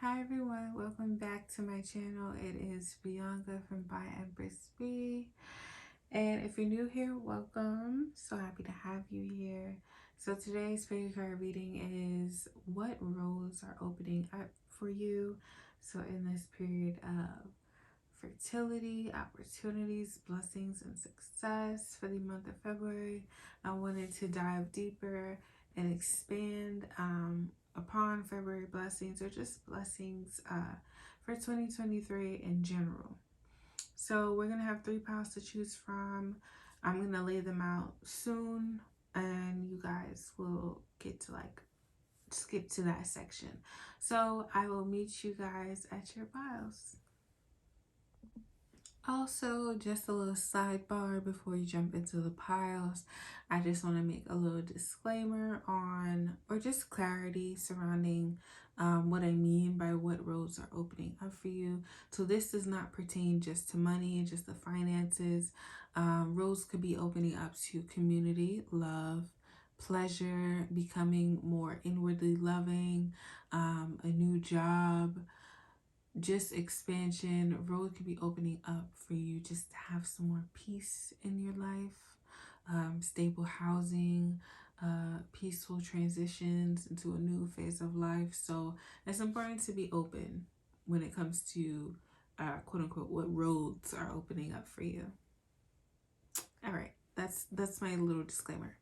Hi everyone, welcome back to my channel. It is Bianca from By Empress B. And if you're new here, welcome. So happy to have you here. So today's spirit card reading is what roads are opening up for you. So in this period of fertility, opportunities, blessings, and success for the month of February, I wanted to dive deeper and expand upon February blessings or just blessings for 2023 in general. So we're going to have 3 piles to choose from. I'm going to lay them out soon and you guys will get to skip to that section. So I will meet you guys at your piles. Also, just a little sidebar before you jump into the piles, I just want to make a little disclaimer on, or just clarity surrounding what I mean by what roads are opening up for you. So this does not pertain just to money and just the finances. Roads could be opening up to community, love, pleasure, becoming more inwardly loving, a new job, just expansion. Road could be opening up for you just to have some more peace in your life, stable housing, peaceful transitions into a new phase of life. So it's important to be open when it comes to quote unquote what roads are opening up for you. All right, that's my little disclaimer.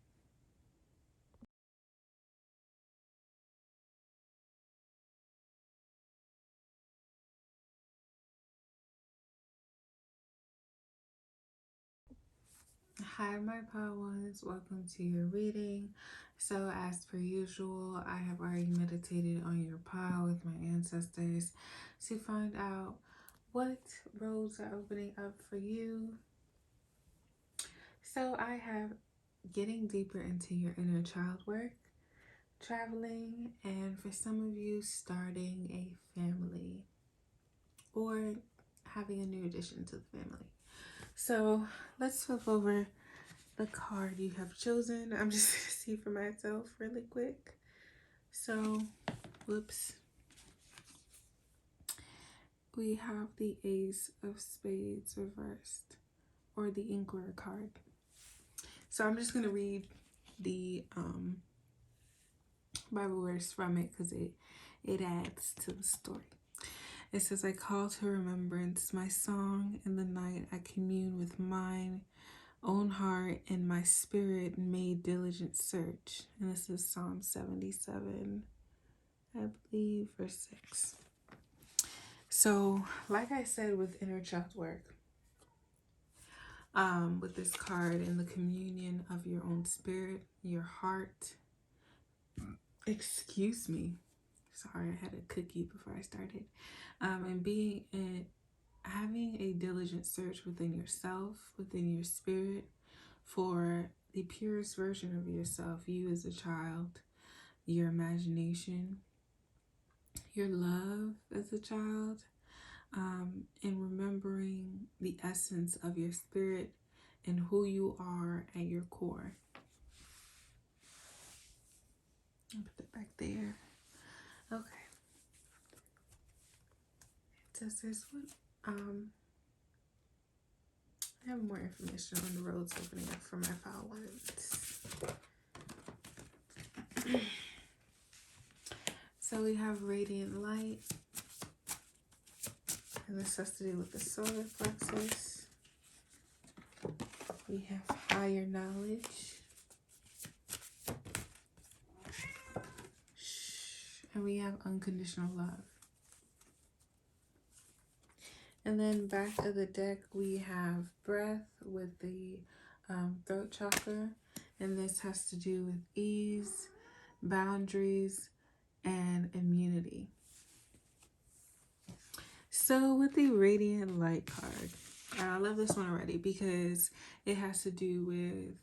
Hi, my pile ones. Welcome to your reading. So, as per usual, I have already meditated on your pile with my ancestors to find out what roads are opening up for you. So, I have getting deeper into your inner child work, traveling, and for some of you, starting a family or having a new addition to the family. So, let's flip over the card you have chosen. I'm just gonna see for myself really quick. So, whoops. We have the Ace of Spades reversed, or the Inquirer card. So I'm just gonna read the Bible verse from it because it adds to the story. It says, I call to remembrance my song in the night. I commune with mine own heart, and my spirit made diligent search. And this is Psalm 77, I believe, verse 6. So, like I said with inner child work, with this card and the communion of your own spirit, your heart. Excuse me. Sorry, I had a cookie before I started. And having a diligent search within yourself, within your spirit, for the purest version of yourself, you as a child, your imagination, your love as a child, and remembering the essence of your spirit and who you are at your core. I'll put it back there. Okay. It says this one. I have more information on the roads opening up for my file ones. So we have radiant light, and this has to do with the solar plexus. We have higher knowledge, and we have unconditional love. And then back of the deck, we have breath with the throat chakra. And this has to do with ease, boundaries, and immunity. So with the radiant light card, I love this one already because it has to do with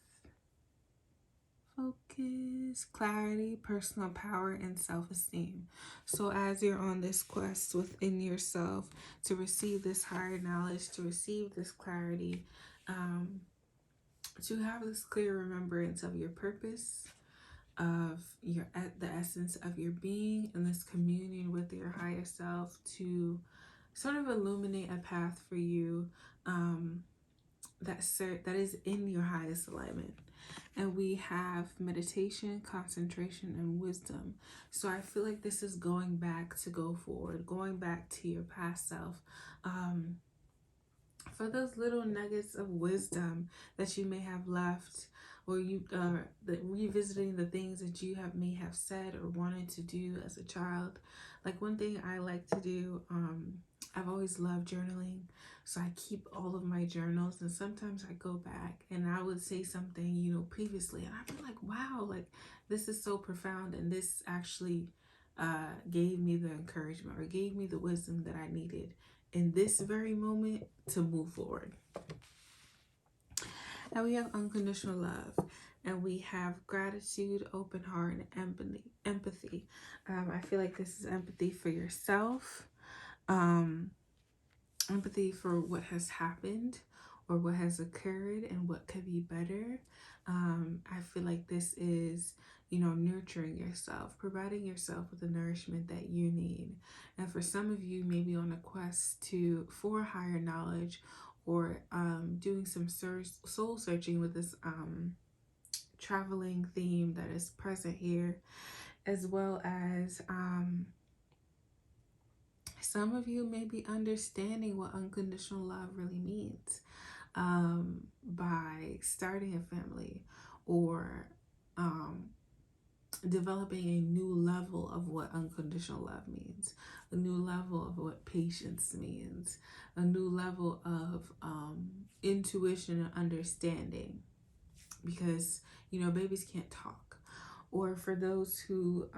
focus, clarity, personal power, and self-esteem. So as you're on this quest within yourself to receive this higher knowledge, to receive this clarity, to have this clear remembrance of your purpose, of the essence of your being, and this communion with your higher self to sort of illuminate a path for you, um, that is in your highest alignment. And we have meditation, concentration, and wisdom. So I feel like this is going back to go forward, going back to your past self. Um, for those little nuggets of wisdom that you may have left, or revisiting the things that you may have said or wanted to do as a child. Like one thing I like to do, I've always loved journaling, so I keep all of my journals, and sometimes I go back and I would say something, previously, and I'd be like, wow, like this is so profound, and this actually gave me the encouragement or gave me the wisdom that I needed in this very moment to move forward. And we have unconditional love, and we have gratitude, open heart, and empathy. I feel like this is empathy for yourself, um, empathy for what has happened or what has occurred and what could be better. I feel like this is, nurturing yourself, providing yourself with the nourishment that you need. And for some of you, maybe on a quest for higher knowledge, or doing some soul searching with this traveling theme that is present here, as well as some of you may be understanding what unconditional love really means, by starting a family, or developing a new level of what unconditional love means, a new level of what patience means, a new level of intuition and understanding, because babies can't talk. Or for those who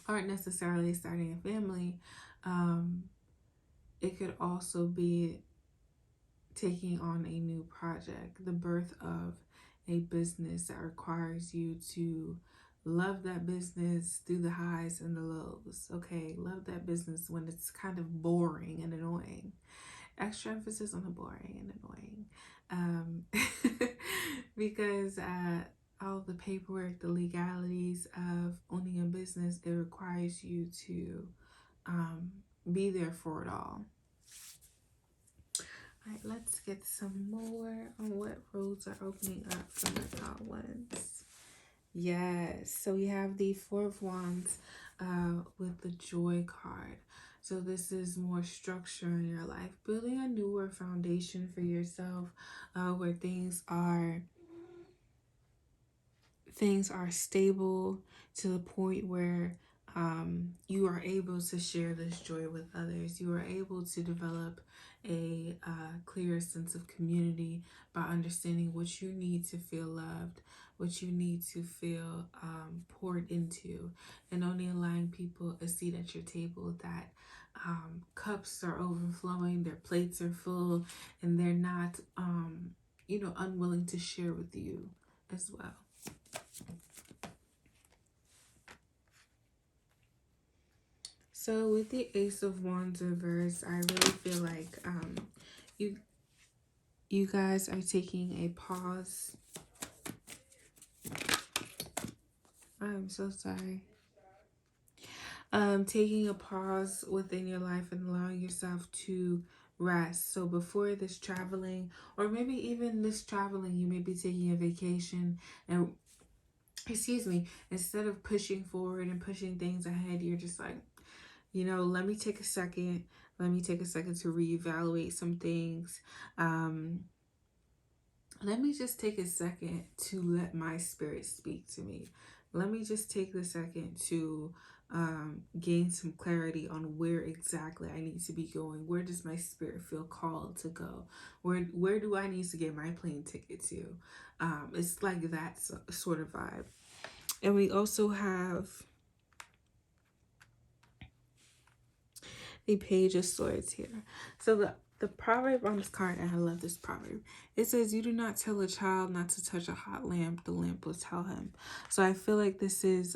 aren't necessarily starting a family, it could also be taking on a new project, the birth of a business that requires you to love that business through the highs and the lows. Okay, love that business when it's kind of boring and annoying. Extra emphasis on the boring and annoying, because all the paperwork, the legalities of owning a business, it requires you to be there for it all. All right, let's get some more on what roads are opening up for my top ones. Yes, so we have the Four of Wands with the Joy card. So this is more structure in your life, building a newer foundation for yourself, where things are stable to the point where you are able to share this joy with others. You are able to develop a clear sense of community by understanding what you need to feel loved, what you need to feel poured into, and only allowing people a seat at your table that cups are overflowing, their plates are full, and they're not, unwilling to share with you as well. So with the Ace of Wands reverse, I really feel like you guys are taking a pause. I'm so sorry. Taking a pause within your life and allowing yourself to rest. So before this traveling, or maybe even this traveling, you may be taking a vacation, and instead of pushing forward and pushing things ahead, you're just like, let me take a second. Let me take a second to reevaluate some things. Let me just take a second to let my spirit speak to me. Let me just take the second to gain some clarity on where exactly I need to be going. Where does my spirit feel called to go? Where do I need to get my plane ticket to? It's like that sort of vibe. And we also have the Page of Swords here. So the proverb on this card, and I love this proverb, it says, you do not tell a child not to touch a hot lamp, the lamp will tell him. So I feel like this is,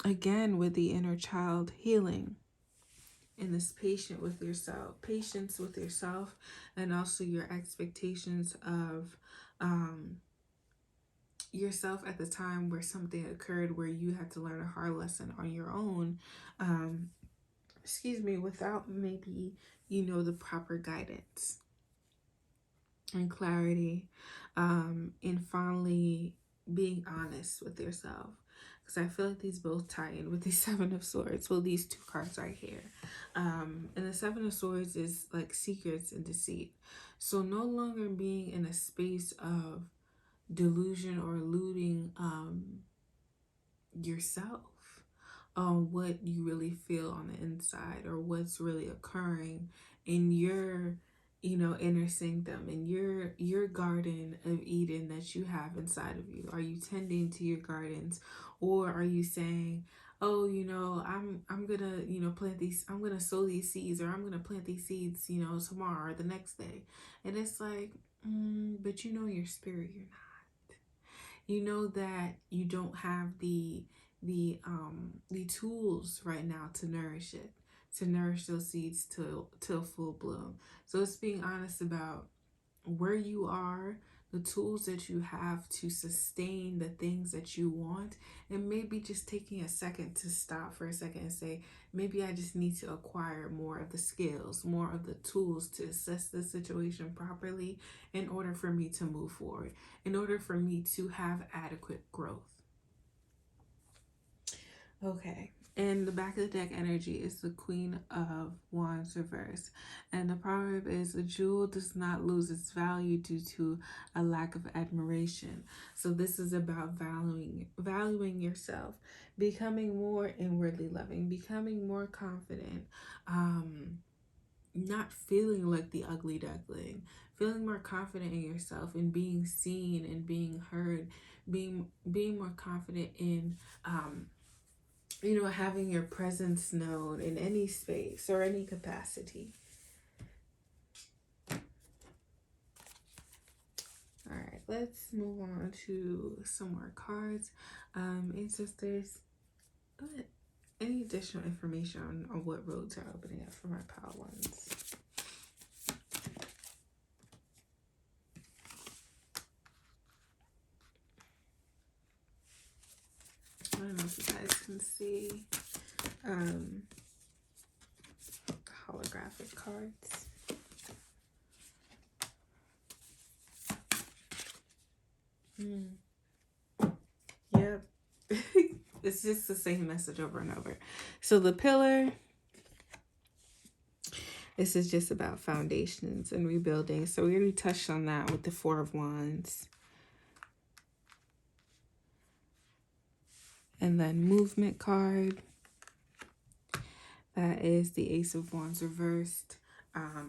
again, with the inner child healing, and this patience with yourself, and also your expectations of yourself at the time where something occurred where you had to learn a hard lesson on your own, um, without maybe, the proper guidance and clarity, and finally being honest with yourself. Because I feel like these both tie in with the Seven of Swords. Well, these two cards right here. And the Seven of Swords is like secrets and deceit. So no longer being in a space of delusion or eluding yourself on what you really feel on the inside, or what's really occurring in your inner sanctum, in your garden of Eden that you have inside of you. Are you tending to your gardens, or are you saying, oh, I'm gonna plant these, I'm gonna sow these seeds, or I'm gonna plant these seeds tomorrow or the next day? And it's like, but your spirit, you're not. You know that you don't have the tools right now to nourish it, to nourish those seeds to full bloom. So it's being honest about where you are, the tools that you have to sustain the things that you want, and maybe just taking a second to stop for a second and say, maybe I just need to acquire more of the skills, more of the tools to assess the situation properly in order for me to move forward, in order for me to have adequate growth. Okay. And the back of the deck energy is the Queen of Wands reverse. And the proverb is, a jewel does not lose its value due to a lack of admiration. So this is about valuing yourself, becoming more inwardly loving, becoming more confident, not feeling like the ugly duckling, feeling more confident in yourself and being seen and being heard, being more confident in having your presence known in any space or any capacity. All right, let's move on to some more cards. Ancestors, any additional information on what roads are opening up for my pile ones? I don't know if you guys can see holographic cards. Yep. It's just the same message over and over. So the pillar, this is just about foundations and rebuilding. So we already touched on that with the Four of Wands. And then movement card, that is the Ace of Wands reversed.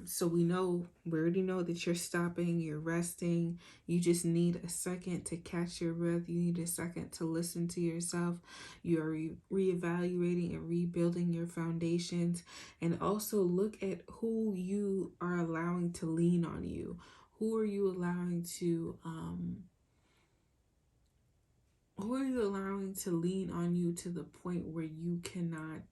So we already know that you're stopping, you're resting. You just need a second to catch your breath. You need a second to listen to yourself. You are reevaluating and rebuilding your foundations. And also look at who you are allowing to lean on you. Who are you allowing to lean on you to the point where you cannot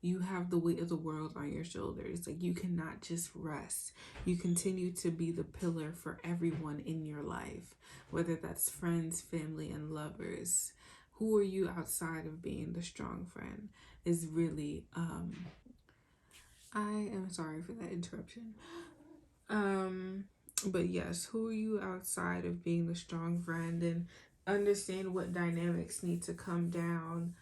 you have the weight of the world on your shoulders. Like, you cannot just rest. You continue to be the pillar for everyone in your life, whether that's friends, family, and lovers. Who are you outside of being the strong friend is really, I am sorry for that interruption. But yes, who are you outside of being the strong friend, and understand what dynamics need to come down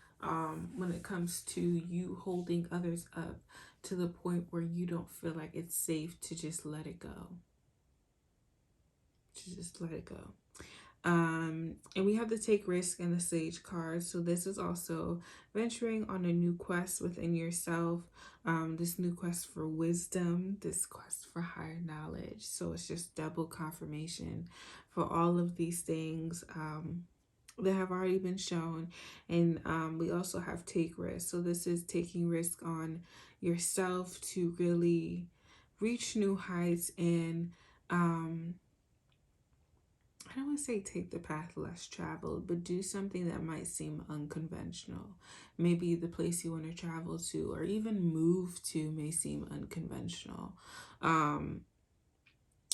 when it comes to you holding others up to the point where you don't feel like it's safe to just let it go. And we have the take risk and the sage card. So this is also venturing on a new quest within yourself. This new quest for wisdom, this quest for higher knowledge. So it's just double confirmation for all of these things that have already been shown. And we also have take risk. So this is taking risk on yourself to really reach new heights and I don't want to say take the path less traveled, but do something that might seem unconventional. Maybe the place you want to travel to or even move to may seem unconventional.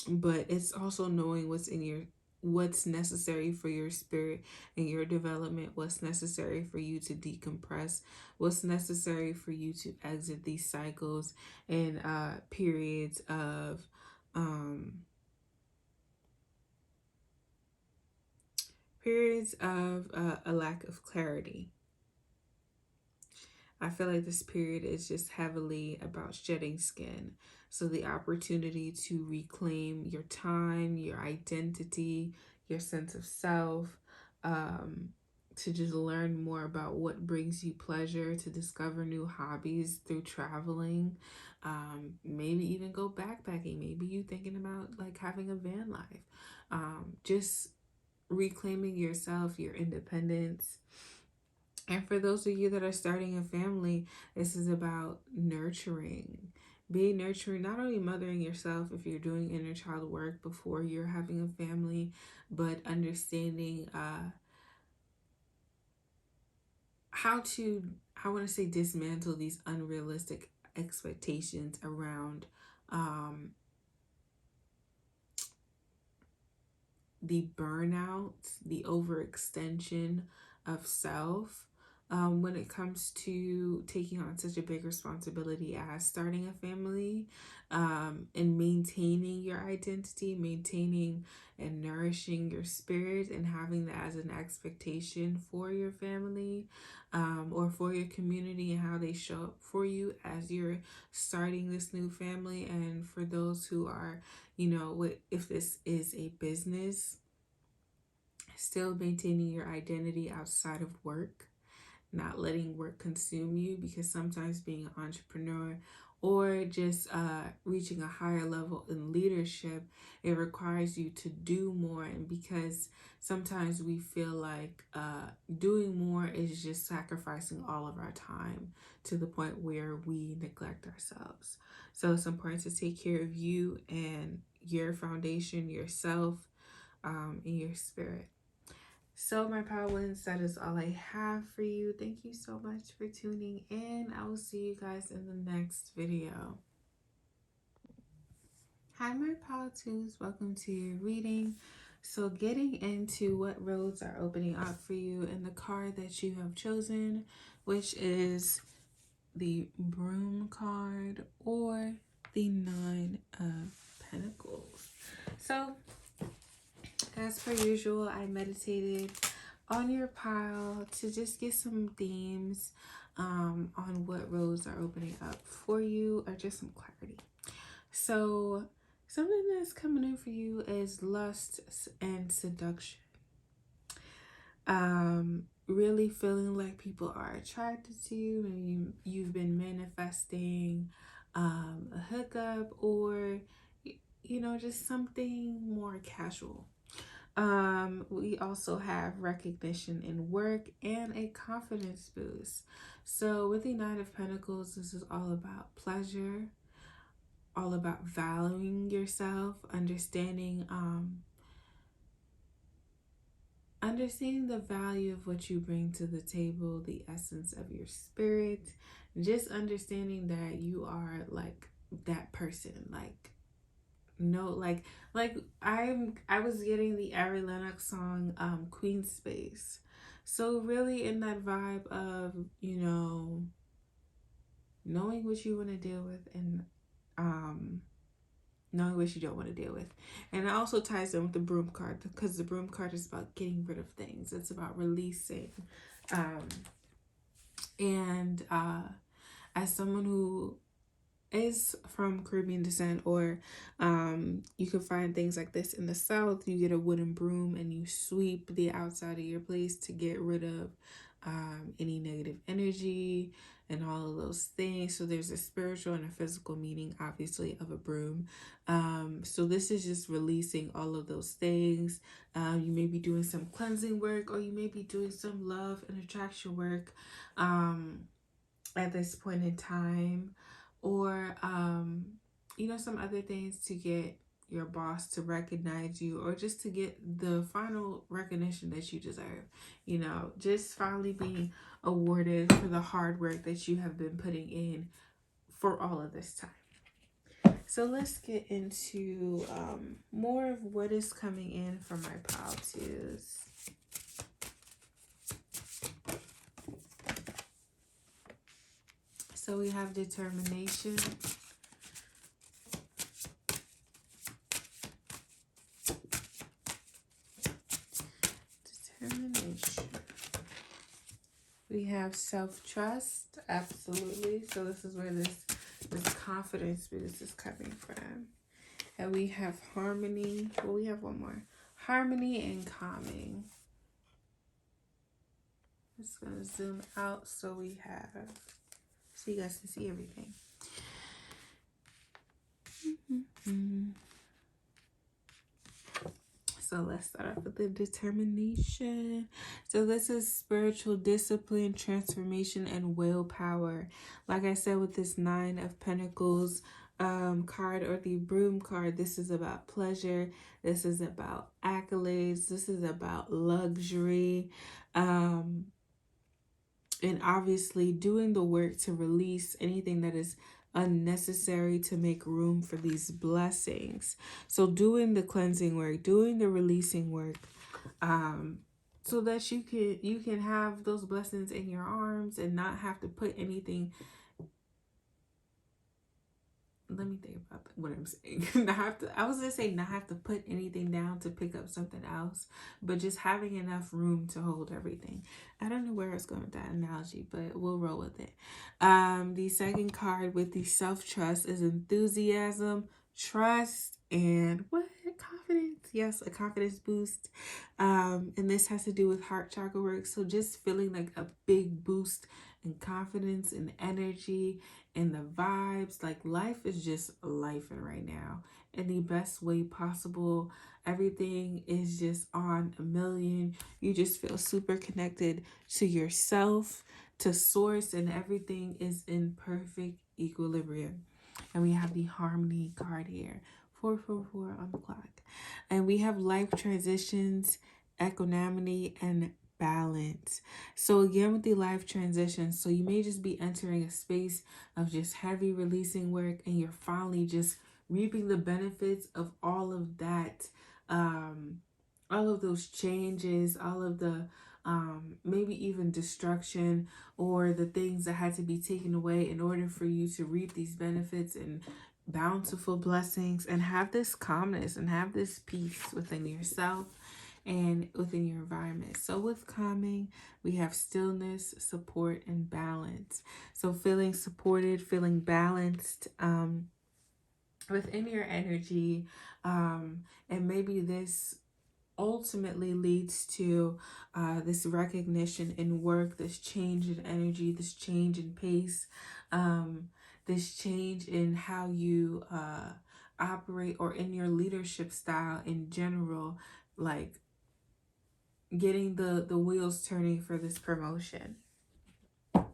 But it's also knowing what's in what's necessary for your spirit and your development, what's necessary for you to decompress, what's necessary for you to exit these cycles and um periods of a lack of clarity. I feel like this period is just heavily about shedding skin. So the opportunity to reclaim your time, your identity, your sense of self, um, to just learn more about what brings you pleasure, to discover new hobbies through traveling, maybe even go backpacking. Maybe you thinking about like having a van life. Just reclaiming yourself, your independence. And for those of you that are starting a family, this is about nurturing. Being nurturing, not only mothering yourself if you're doing inner child work before you're having a family, but understanding how to, I want to say, dismantle these unrealistic expectations around um, the burnout, the overextension of self, when it comes to taking on such a big responsibility as starting a family, and maintaining your identity, maintaining and nourishing your spirit, and having that as an expectation for your family, or for your community, and how they show up for you as you're starting this new family. And for those who are, if this is a business, still maintaining your identity outside of work, not letting work consume you, because sometimes being an entrepreneur or just reaching a higher level in leadership, it requires you to do more. And because sometimes we feel like doing more is just sacrificing all of our time to the point where we neglect ourselves. So it's important to take care of you and your foundation, yourself, and your spirit. So, my power wins, that is all I have for you. Thank you so much for tuning in. I will see you guys in the next video. Hi, my power twos. Welcome to your reading. So, getting into what roads are opening up for you in the card that you have chosen, which is the Broom card or the Nine of Pentacles. So, as per usual, I meditated on your pile to just get some themes on what roads are opening up for you, or just some clarity. So, something that's coming in for you is lust and seduction. Really feeling like people are attracted to you. Maybe you've been manifesting a hookup, or just something more casual. We also have recognition in work and a confidence boost. So with the Nine of Pentacles, this is all about pleasure, all about valuing yourself, understanding the value of what you bring to the table, the essence of your spirit, just understanding that you are like that person, like no, like I was getting the Ari Lennox song Queen Space. So really in that vibe of, knowing what you want to deal with, and knowing what you don't want to deal with. And it also ties in with the Broom card, because the Broom card is about getting rid of things. It's about releasing. And as someone who is from Caribbean descent, or you can find things like this in the South. You get a wooden broom and you sweep the outside of your place to get rid of any negative energy and all of those things. So there's a spiritual and a physical meaning, obviously, of a broom. So this is just releasing all of those things. You may be doing some cleansing work, or you may be doing some love and attraction work at this point in time, or some other things to get your boss to recognize you, or just to get the final recognition that you deserve. Just finally being awarded for the hard work that you have been putting in for all of this time. So let's get into more of what is coming in for my pile twos. So we have determination. Determination. We have self-trust, absolutely. So this is where this confidence boost is coming from. And we have harmony. Well, we have one more. Harmony and calming. Just gonna zoom out so we have, so you guys can see everything. So let's start off with the determination. So this is spiritual discipline, transformation, and willpower. Like I said, with this 9 of Pentacles card, or the broom card, this is about pleasure. This is about accolades. This is about luxury. And obviously doing the work to release anything that is unnecessary to make room for these blessings. So doing the cleansing work, doing the releasing work, so that you can have those blessings in your arms and not have to put anything. Let me think about what I'm saying. I was gonna say not have to put anything down to pick up something else, but just having enough room to hold everything. I don't know where I was going with that analogy, but we'll roll with it. The second card with the self-trust is enthusiasm, trust, and what? Confidence. Yes, a confidence boost. And this has to do with heart chakra work. So just feeling like a big boost in confidence and energy and the vibes. Like life is just lifing right now in the best way possible. Everything is just on a million. You just feel super connected to yourself, to source, and everything is in perfect equilibrium. And we have the harmony card here, 444 on the clock. And we have life transitions, equanimity, and balance. So again, with the life transitions, so you may just be entering a space of just heavy releasing work, and you're finally just reaping the benefits of all of that, all of those changes, all of the maybe even destruction, or the things that had to be taken away in order for you to reap these benefits and bountiful blessings, and have this calmness and have this peace within yourself and within your environment. So with calming, we have stillness, support, and balance. So feeling supported, feeling balanced within your energy, and maybe this ultimately leads to this recognition in work, this change in energy, this change in pace, this change in how you operate, or in your leadership style in general, like getting the wheels turning for this promotion. And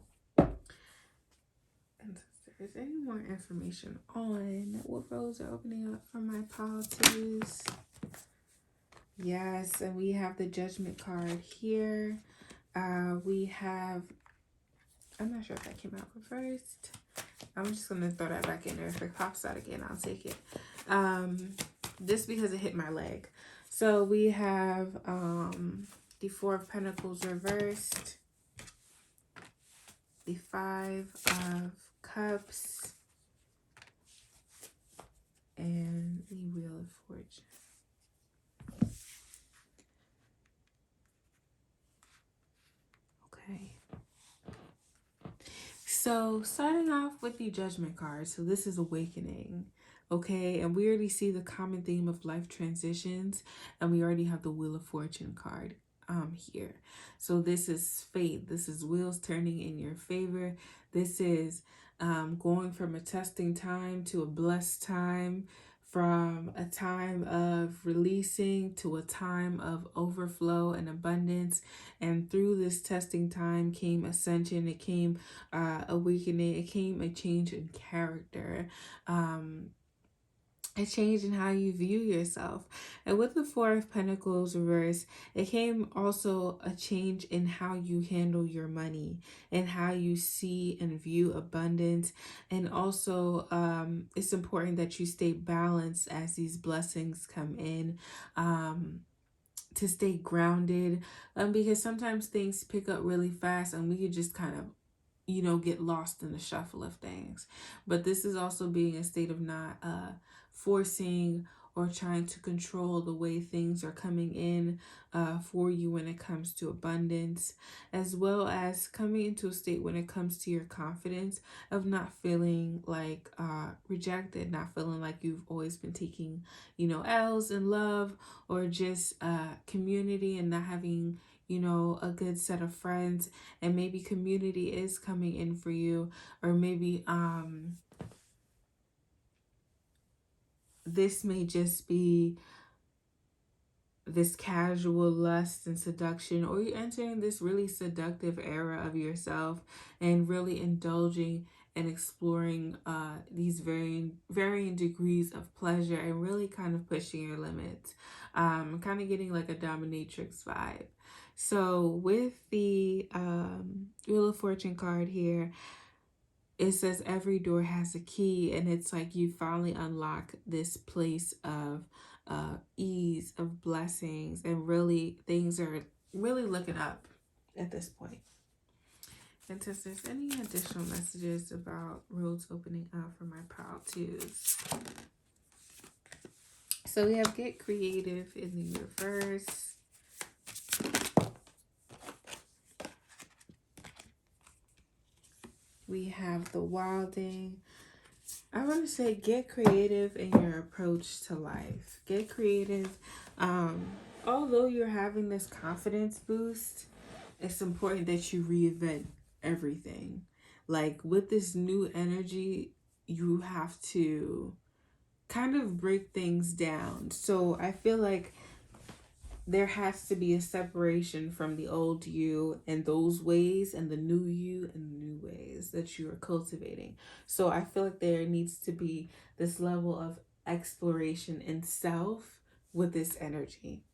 if there's any more information on what rows are opening up for my pile twos. Yes, and we have the Judgment card here. We have, I'm not sure if that came out first. I'm just going to throw that back in there. If it pops out again, I'll take it. Just because it hit my leg. So we have the 4 of Pentacles reversed, the 5 of Cups, and the Wheel of Fortune. Okay. So starting off with the Judgment card. So this is awakening. Okay, and we already see the common theme of life transitions, and we already have the Wheel of Fortune card here. So this is fate. This is wheels turning in your favor. This is going from a testing time to a blessed time, from a time of releasing to a time of overflow and abundance. And through this testing time came ascension. It came awakening. It came a change in character. a change in how you view yourself. And with the Four of Pentacles reverse, it came also a change in how you handle your money and how you see and view abundance. And also, it's important that you stay balanced as these blessings come in. To stay grounded, because sometimes things pick up really fast and we could just kind of, get lost in the shuffle of things. But this is also being a state of not forcing or trying to control the way things are coming in for you when it comes to abundance, as well as coming into a state when it comes to your confidence of not feeling like rejected, not feeling like you've always been taking, L's in love, or just community and not having, a good set of friends, and maybe community is coming in for you, or maybe this may just be this casual lust and seduction, or you're entering this really seductive era of yourself and really indulging and exploring these varying degrees of pleasure and really kind of pushing your limits, kind of getting like a dominatrix vibe. So with the Wheel of Fortune card here, it says every door has a key, and it's like you finally unlock this place of ease, of blessings, and really things are really looking up at this point. And since there's any additional messages about roads opening up for my pile twos, so we have get creative in the universe. We have the wilding. I want to say get creative in your approach to life. Get creative. Although you're having this confidence boost, it's important that you reinvent everything. Like with this new energy, you have to kind of break things down. So I feel like there has to be a separation from the old you and those ways, and the new you and the new ways that you are cultivating. So I feel like there needs to be this level of exploration in self with this energy.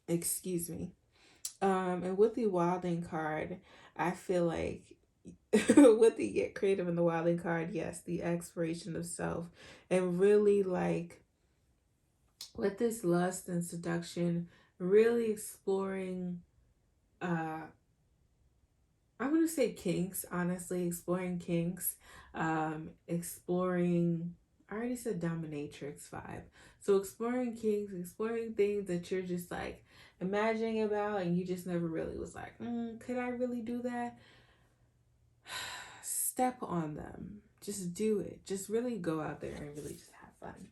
Excuse me. And with the Wilding card, I feel like with the get creative in the Wilding card, yes, the exploration of self, and really like with this lust and seduction, really exploring I'm gonna say kinks, honestly, exploring kinks, exploring, I already said dominatrix vibe. So exploring kinks, exploring things that you're just like imagining about and you just never really was like, could I really do that? Step on them. Just do it. Just really go out there and really just have fun.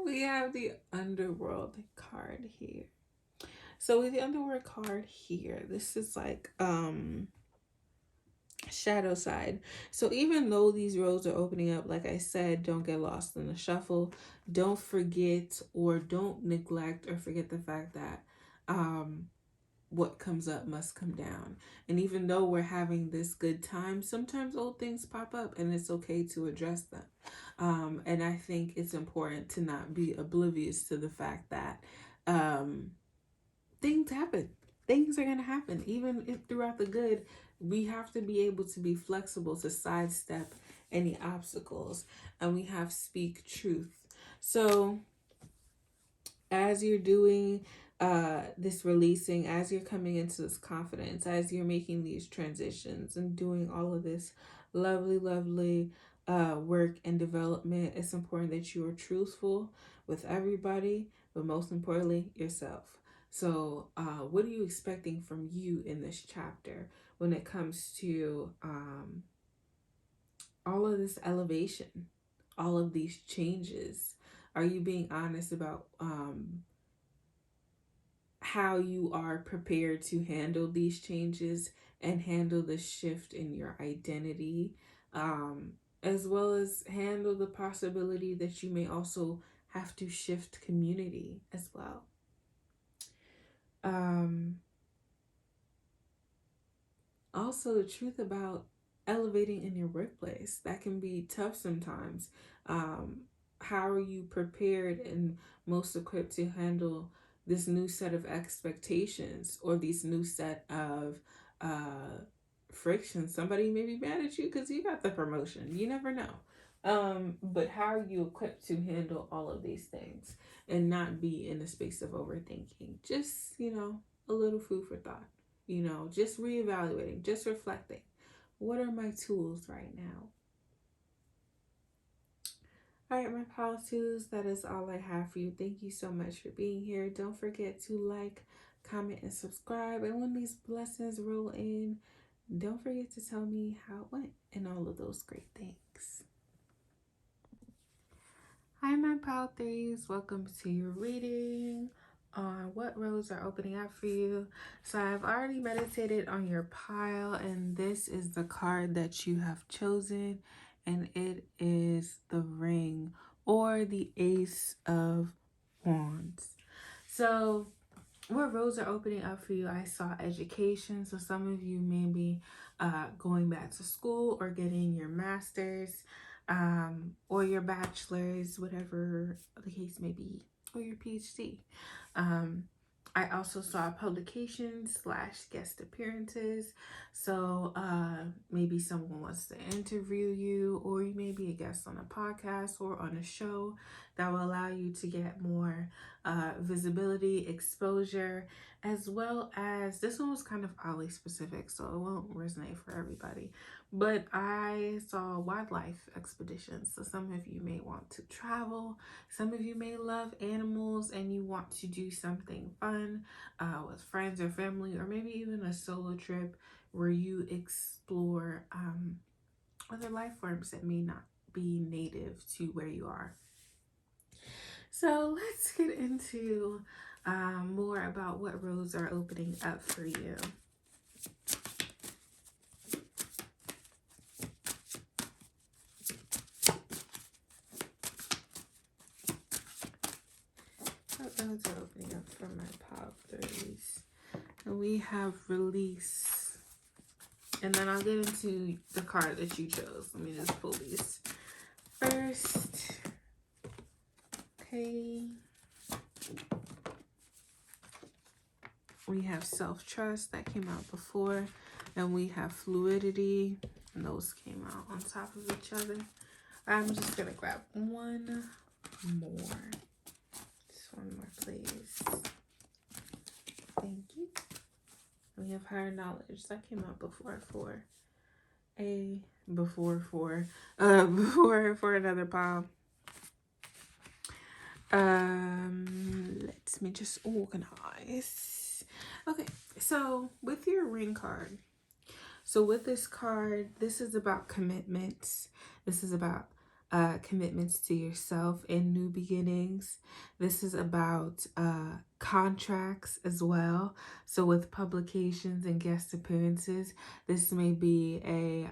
We have the Underworld card here. So with the Underworld card here, this is like shadow side. So even though these roads are opening up, like I said, don't get lost in the shuffle. Don't forget or don't neglect or forget the fact that what comes up must come down. And even though we're having this good time, sometimes old things pop up and it's okay to address them. And I think it's important to not be oblivious to the fact that things happen. Things are going to happen. Even if throughout the good, we have to be able to be flexible to sidestep any obstacles, and we have speak truth. So as you're doing this releasing, as you're coming into this confidence, as you're making these transitions and doing all of this lovely work and development, it's important that you are truthful with everybody, but most importantly, yourself. So what are you expecting from you in this chapter when it comes to all of this elevation, all of these changes? Are you being honest about how you are prepared to handle these changes and handle the shift in your identity, as well as handle the possibility that you may also have to shift community as well. Also, the truth about elevating in your workplace. That can be tough sometimes. Um, how are you prepared and most equipped to handle this new set of expectations or these new set of friction? Somebody may be mad at you because you got the promotion. You never know. But how are you equipped to handle all of these things and not be in a space of overthinking? Just, a little food for thought. Just reevaluating, just reflecting. What are my tools right now? All right, my pal twos, that is all I have for you. Thank you so much for being here. Don't forget to like, comment, and subscribe. And when these blessings roll in, don't forget to tell me how it went and all of those great things. Hi, my pal threes. Welcome to your reading on what roads are opening up for you. So I've already meditated on your pile, and this is the card that you have chosen, and it is the Ring or the Ace of Wands. So what roads are opening up for you? I saw education. So some of you may be going back to school or getting your master's or your bachelor's, whatever the case may be, or your PhD. Um, I also saw publications / guest appearances. So maybe someone wants to interview you, or you may be a guest on a podcast or on a show that will allow you to get more visibility, exposure, as well as this one was kind of oddly specific, so it won't resonate for everybody. But I saw wildlife expeditions. So some of you may want to travel, some of you may love animals and you want to do something fun with friends or family, or maybe even a solo trip where you explore other life forms that may not be native to where you are. So let's get into more about what roads are opening up for you. What roads are opening up for my pop threes? And we have release. And then I'll get into the card that you chose. Let me just pull these first. Okay. We have self-trust that came out before, and we have fluidity, and those came out on top of each other. I'm just gonna grab one more. Just one more, please. Thank you. We have higher knowledge that came out before for another pile. Let me just organize. Okay, so with your ring card, so with this card, this is about commitments. This is about commitments to yourself and new beginnings. This is about contracts as well. So with publications and guest appearances, this may be a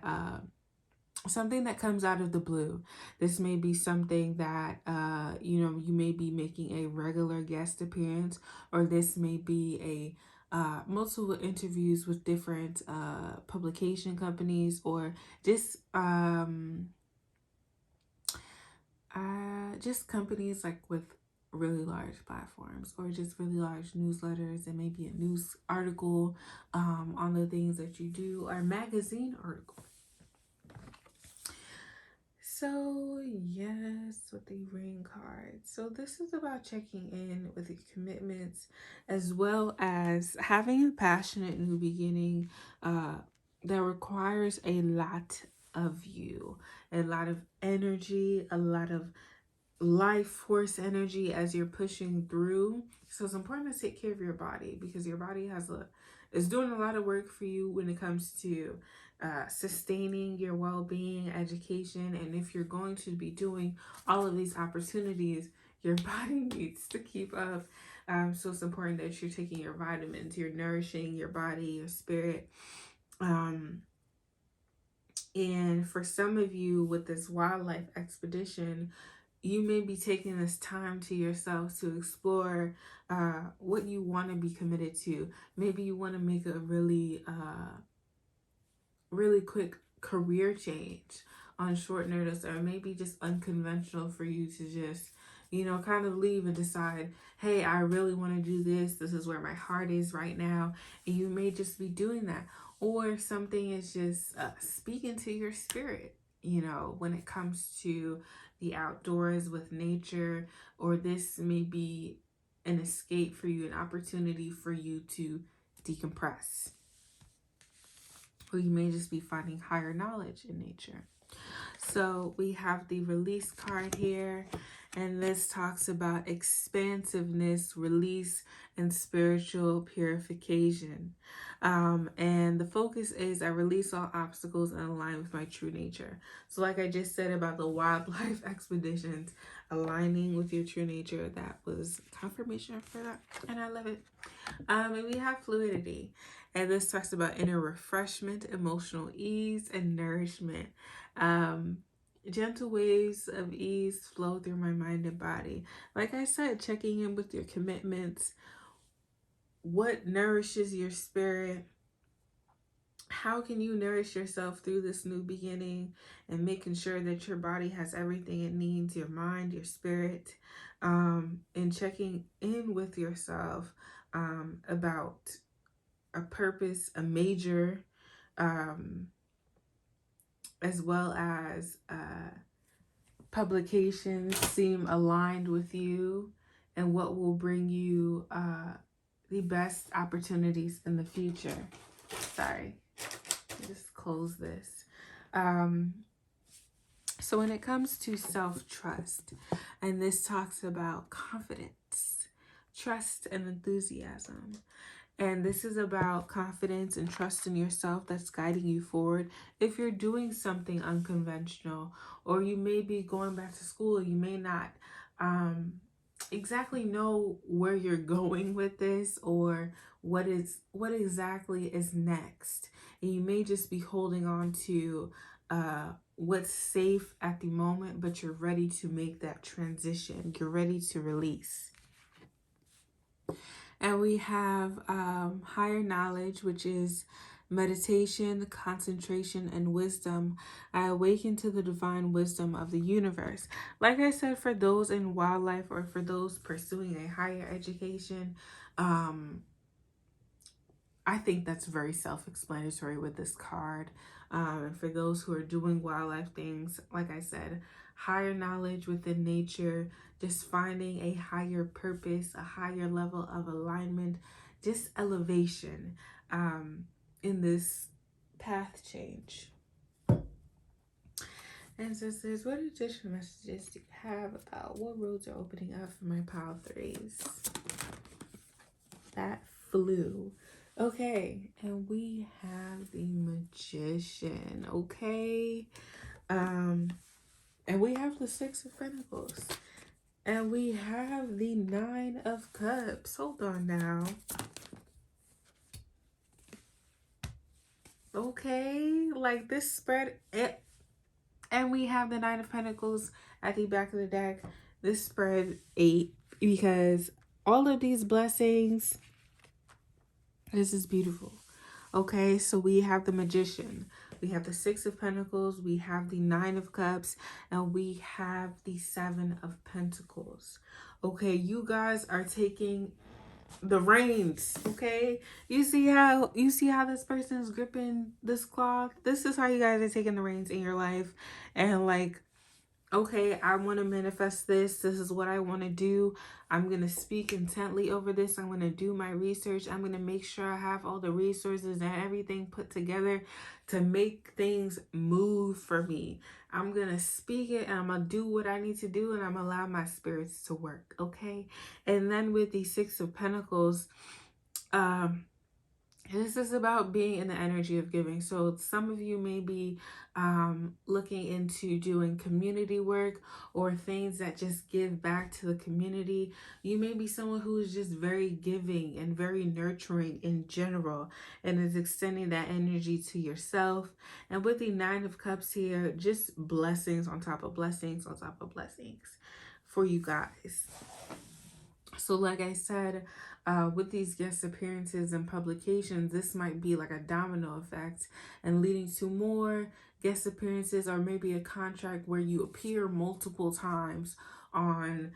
something that comes out of the blue. This may be something that you may be making a regular guest appearance, or this may be a multiple interviews with different publication companies, or just companies like with really large platforms, or just really large newsletters, and maybe a news article on the things that you do, or a magazine article. So yes, with the ring card. So this is about checking in with your commitments, as well as having a passionate new beginning that requires a lot of you, a lot of energy, a lot of life force energy as you're pushing through. So it's important to take care of your body, because your body is doing a lot of work for you when it comes to sustaining your well-being, education. And if you're going to be doing all of these opportunities, your body needs to keep up. So it's important that you're taking your vitamins, you're nourishing your body, your spirit. And for some of you with this wildlife expedition, you may be taking this time to yourself to explore what you want to be committed to. Maybe you want to make a really quick career change on short notice, or maybe just unconventional for you to just, kind of leave and decide, hey, I really want to do this. This is where my heart is right now. And you may just be doing that. Or something is just speaking to your spirit, when it comes to the outdoors with nature, or this may be an escape for you, an opportunity for you to decompress. Or you may just be finding higher knowledge in nature. So we have the release card here, and this talks about expansiveness, release, and spiritual purification. And the focus is I release all obstacles and align with my true nature. So like I just said about the wildlife expeditions, aligning with your true nature, that was confirmation for that, and I love it. And we have fluidity, and this talks about inner refreshment, emotional ease, and nourishment. Um, Gentle waves of ease flow through my mind and body. Like I said, checking in with your commitments. What nourishes your spirit? How can you nourish yourself through this new beginning, and making sure that your body has everything it needs, your mind, your spirit, and checking in with yourself about a purpose, a major, as well as publications seem aligned with you and what will bring you the best opportunities in the future. Sorry, just close this. So when it comes to self-trust, and this talks about confidence, trust, and enthusiasm. And this is about confidence and trust in yourself that's guiding you forward. If you're doing something unconventional, or you may be going back to school, you may not exactly know where you're going with this, or what exactly is next. And you may just be holding on to what's safe at the moment, but you're ready to make that transition. You're ready to release. And we have higher knowledge, which is meditation, concentration, and wisdom. I awaken to the divine wisdom of the universe. Like I said, for those in wildlife, or for those pursuing a higher education, I think that's very self-explanatory with this card. And for those who are doing wildlife things, like I said, higher knowledge within nature, just finding a higher purpose, a higher level of alignment, just elevation in this path change. And so it says, what additional messages do you have about what roads are opening up for my pile threes? That flew. Okay, and we have the Magician, okay? And we have the Six of Pentacles. And we have the Nine of Cups. Hold on now. Okay, like this spread, and we have the Nine of Pentacles at the back of the deck. This spread 8, because all of these blessings, this is beautiful. Okay, so we have the Magician, we have the Six of Pentacles, we have the Nine of Cups, and we have the Seven of Pentacles. Okay, you guys are taking the reins. Okay, you see how this person is gripping this cloth? This is how you guys are taking the reins in your life, and like, okay, I want to manifest this. This is what I want to do. I'm going to speak intently over this. I'm going to do my research. I'm going to make sure I have all the resources and everything put together to make things move for me. I'm going to speak it, and I'm going to do what I need to do, and I'm going to allow my spirits to work. Okay. And then with the Six of Pentacles, this is about being in the energy of giving. So some of you may be looking into doing community work, or things that just give back to the community. You may be someone who is just very giving and very nurturing in general, and is extending that energy to yourself. And with the Nine of Cups here, just blessings on top of blessings on top of blessings for you guys. So like I said, with these guest appearances and publications, this might be like a domino effect and leading to more guest appearances, or maybe a contract where you appear multiple times on,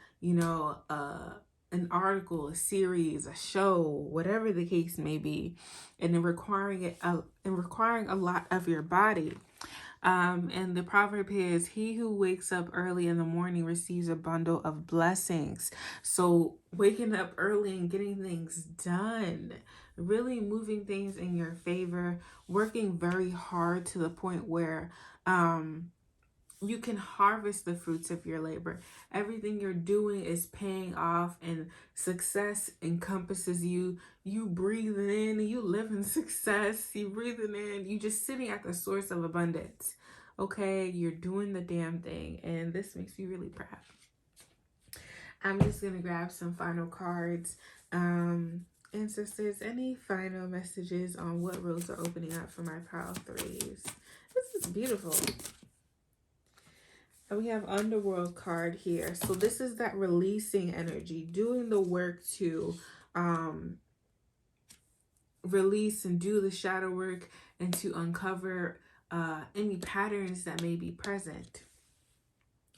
an article, a series, a show, whatever the case may be, and then requiring a lot of your body. And the proverb is, he who wakes up early in the morning receives a bundle of blessings. So waking up early and getting things done, really moving things in your favor, working very hard to the point where you can harvest the fruits of your labor. Everything you're doing is paying off, and success encompasses you. You breathing in, you live in success. You breathing in, you just sitting at the source of abundance. Okay, you're doing the damn thing, and this makes me really proud. I'm just gonna grab some final cards. And sisters, any final messages on what roads are opening up for my pile threes? This is beautiful. And we have Underworld card here. So this is that releasing energy, doing the work to release and do the shadow work and to uncover any patterns that may be present.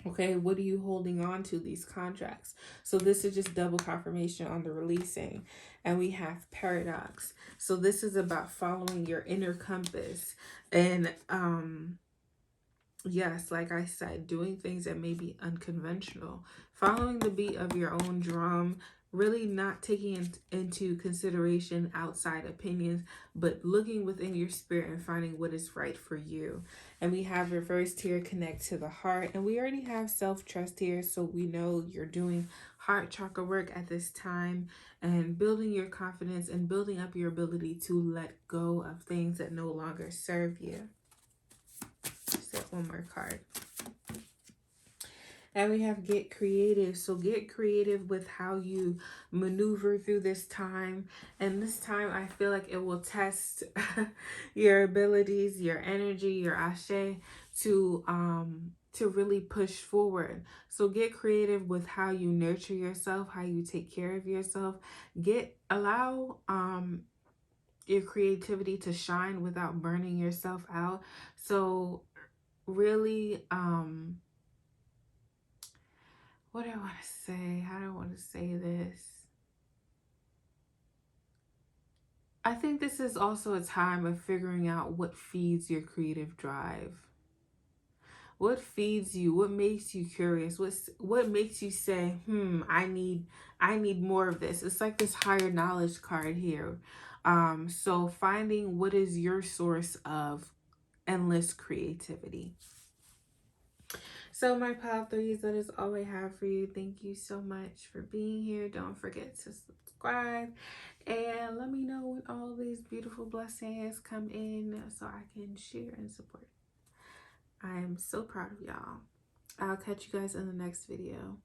Okay, what are you holding on to, these contracts? So this is just double confirmation on the releasing. And we have paradox. So this is about following your inner compass. And yes, like I said, doing things that may be unconventional, following the beat of your own drum, really not taking into consideration outside opinions, but looking within your spirit and finding what is right for you. And we have reversed here, connect to the heart. And we already have self-trust here, so we know you're doing heart chakra work at this time and building your confidence and building up your ability to let go of things that no longer serve you. Set one more card. And we have get creative. So get creative with how you maneuver through this time. And this time I feel like it will test your abilities, your energy, your ashe to really push forward. So get creative with how you nurture yourself, how you take care of yourself. Allow your creativity to shine without burning yourself out. So really, what do I want to say? How do I want to say this? I think this is also a time of figuring out what feeds your creative drive. What feeds you? What makes you curious? What makes you say, I need more of this. It's like this higher knowledge card here. So finding what is your source of endless creativity. So my pile threes, that is all I have for you. Thank you so much for being here. Don't forget to subscribe and let me know when all these beautiful blessings come in so I can share and support. I am so proud of y'all. I'll catch you guys in the next video.